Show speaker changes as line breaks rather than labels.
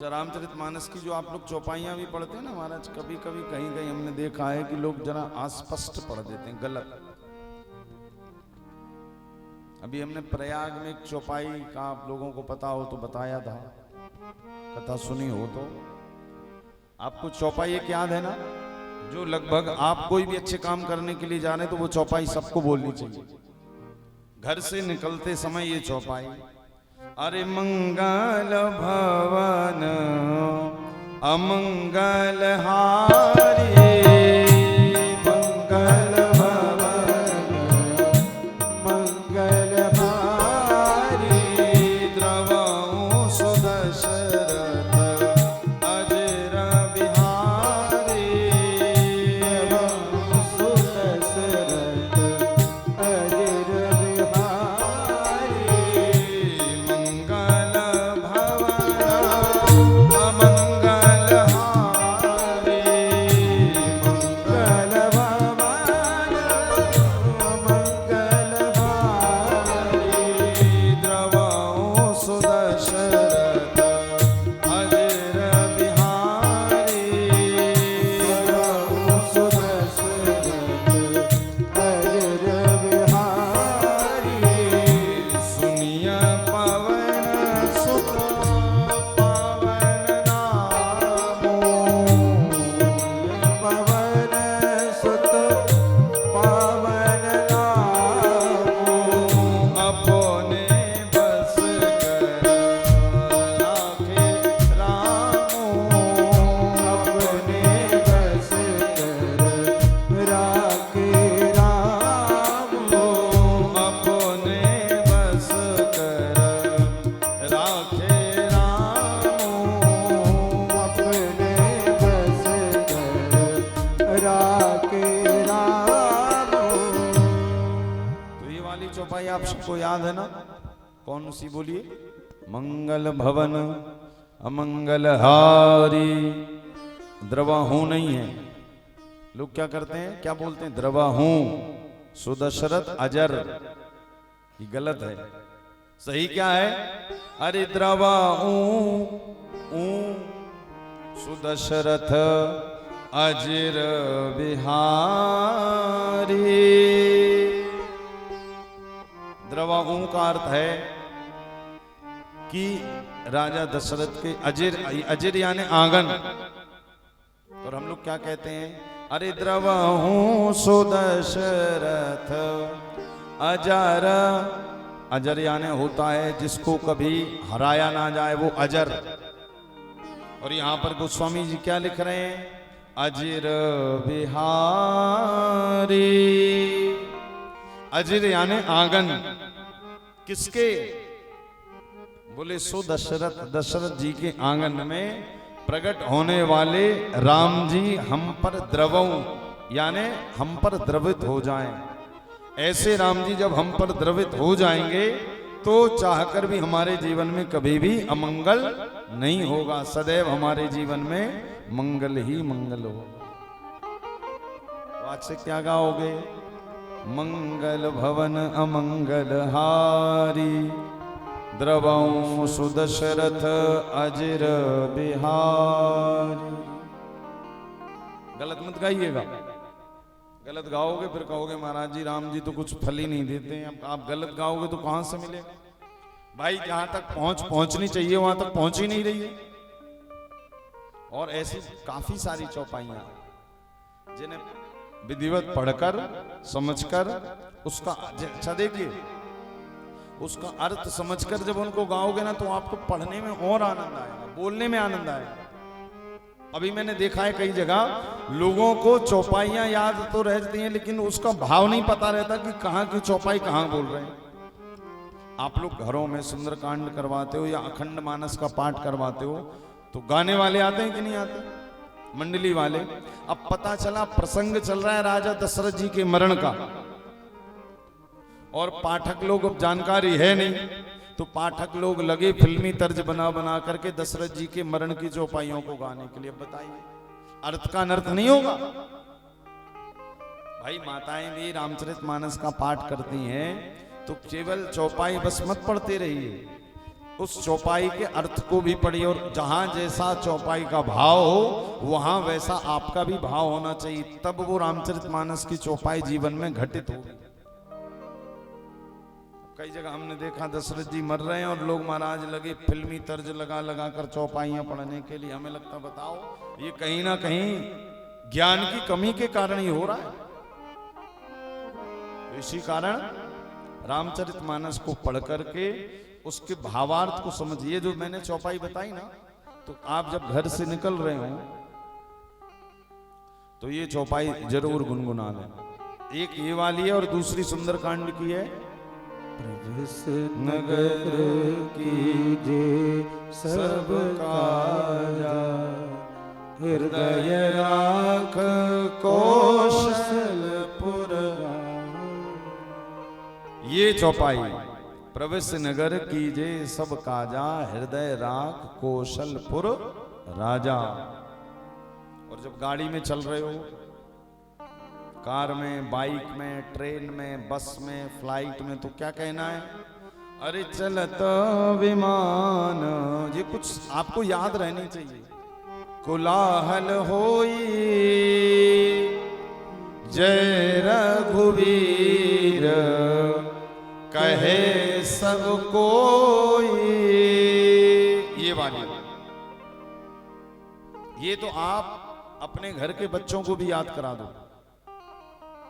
रामचरितमानस की जो आप लोग चौपाइयाँ भी पढ़ते हैं ना महाराज, कभी कभी कहीं कहीं हमने देखा है कि लोग जरा अस्पष्ट पढ़ देते हैं, गलत। अभी हमने प्रयाग में एक चौपाई का, आप लोगों को पता हो तो बताया था, कथा सुनी हो तो। आपको चौपाई एक याद है ना, जो लगभग आप कोई भी अच्छे काम करने के लिए जा रहे हैं तो वो चौपाई सबको बोलनी चाहिए। घर से निकलते समय ये चौपाई, अरे मंगल भवन अमंगल हारी, मंगल भवन मंगल हारी, द्रवहु सुदशरथ अजर बिहारी, द्रवहु सुदशरथ अजर बिहारी, मंगल भवन अमंगल हारी, मंगल भवन अमंगल हारी, द्रवहु सुदशरथ अजर बिहारी, द्रवहु सुदशरथ अजर बिहारी, सुनिय पवन सुत पावन नामो, पवन सुत पावन नामो, अपने बस कर राखे रामो, अपने बस कर राखे रामो, अपने बस कर राखे रामो, अपने बस कर राखे रामो। तो ये वाली चौपाई आप सबको याद है ना, कौन सी बोलिए? मंगल भवन अमंगल हारी, द्रवहु नहीं है। लोग क्या करते हैं, क्या बोलते हैं? द्रवहु सुदशरथ अजर, ये गलत है। सही क्या है? अरे द्रवहु सुदशरथ अजर बिहारी। द्रवहु का अर्थ है कि राजा दशरथ के अजर, अजर यानी आंगन। और हम लोग क्या कहते हैं? अरे द्रवहु सुदशरथ अजर, अजर यानी होता है जिसको कभी हराया ना जाए, वो अजर। और यहां पर गोस्वामी जी क्या लिख रहे हैं? अजर बिहारी, अजर यानी आंगन। किसके? बोले सो दशरथ, दशरथ जी के आंगन में प्रकट होने वाले राम जी हम पर द्रवऊ यानी हम पर द्रवित हो जाएं। ऐसे राम जी जब हम पर द्रवित हो जाएंगे तो चाहकर भी हमारे जीवन में कभी भी अमंगल नहीं होगा, सदैव हमारे जीवन में मंगल ही मंगल होगा। तो आज से क्या गाओगे? मंगल भवन अमंगल हारी, द्रवहु सुदशरथ अजर बिहारी। गलत मत गाइएगा, गलत गाओगे फिर कहोगे महाराज जी राम जी तो कुछ फल ही नहीं देते हैं। अब आप गलत गाओगे तो कहां से मिलेगा? भाई जहां तक पहुंचनी चाहिए वहां तक पहुंच ही नहीं रही है। और ऐसी काफी सारी चौपाइयां जिन्हें विधिवत पढ़कर समझकर उसका, अच्छा देखिए, उसका अर्थ समझकर जब उनको गाओगे ना तो आपको पढ़ने में और आनंद आएगा, बोलने में आनंद आएगा। अभी मैंने देखा है कई जगह लोगों को चौपाइयां याद तो रहती हैं लेकिन उसका भाव नहीं पता रहता कि कहाँ की चौपाई कहाँ बोल रहे हैं। आप लोग घरों में सुंदरकांड करवाते हो या अखंड मानस का पाठ करवाते हो तो गाने वाले आते हैं कि नहीं आते? मंडली वाले। अब पता चला प्रसंग चल रहा है राजा दशरथ जी के मरण का, और पाठक लोग अब जानकारी है नहीं, तो पाठक लोग लगे फिल्मी तर्ज बना बना करके दशरथ जी के मरण की चौपाइयों को गाने के लिए। बताइए, अर्थ का अनर्थ नहीं होगा? भाई माताएं भी रामचरितमानस का पाठ करती हैं तो केवल चौपाई बस मत पढ़ते रहिए, उस चौपाई के अर्थ को भी पढ़िए, और जहां जैसा चौपाई का भाव हो वहां वैसा आपका भी भाव होना चाहिए, तब वो रामचरितमानस की चौपाई जीवन में घटित होगी। कई जगह हमने देखा दशरथ जी मर रहे हैं और लोग महाराज लगे फिल्मी तर्ज लगा लगा कर चौपाइयां पढ़ने के लिए। हमें लगता बताओ ये कहीं ना कहीं ज्ञान की कमी के कारण ही हो रहा है। तो इसी कारण रामचरितमानस को पढ़ करके उसके भावार्थ को समझिए। जो मैंने चौपाई बताई ना, तो आप जब घर से निकल रहे हो तो ये चौपाई जरूर गुनगुना लें। एक ये वाली है और दूसरी सुंदरकांड की है।
प्रवेश नगर कीजे सब काजा, हृदय राख कौशलपुर।
ये चौपाई प्रवेश नगर कीजे सब काजा, हृदय राख कौशलपुर राजा। और जब गाड़ी में चल रहे हो, कार में, बाइक में, ट्रेन में, बस में, फ्लाइट में, तो क्या कहना है? अरे चलत विमान। ये कुछ आपको याद रहनी चाहिए। कोलाहल होई जय रघुवीर, कहे सब कोई। ये वाली, ये तो आप अपने घर के बच्चों को भी याद करा दो।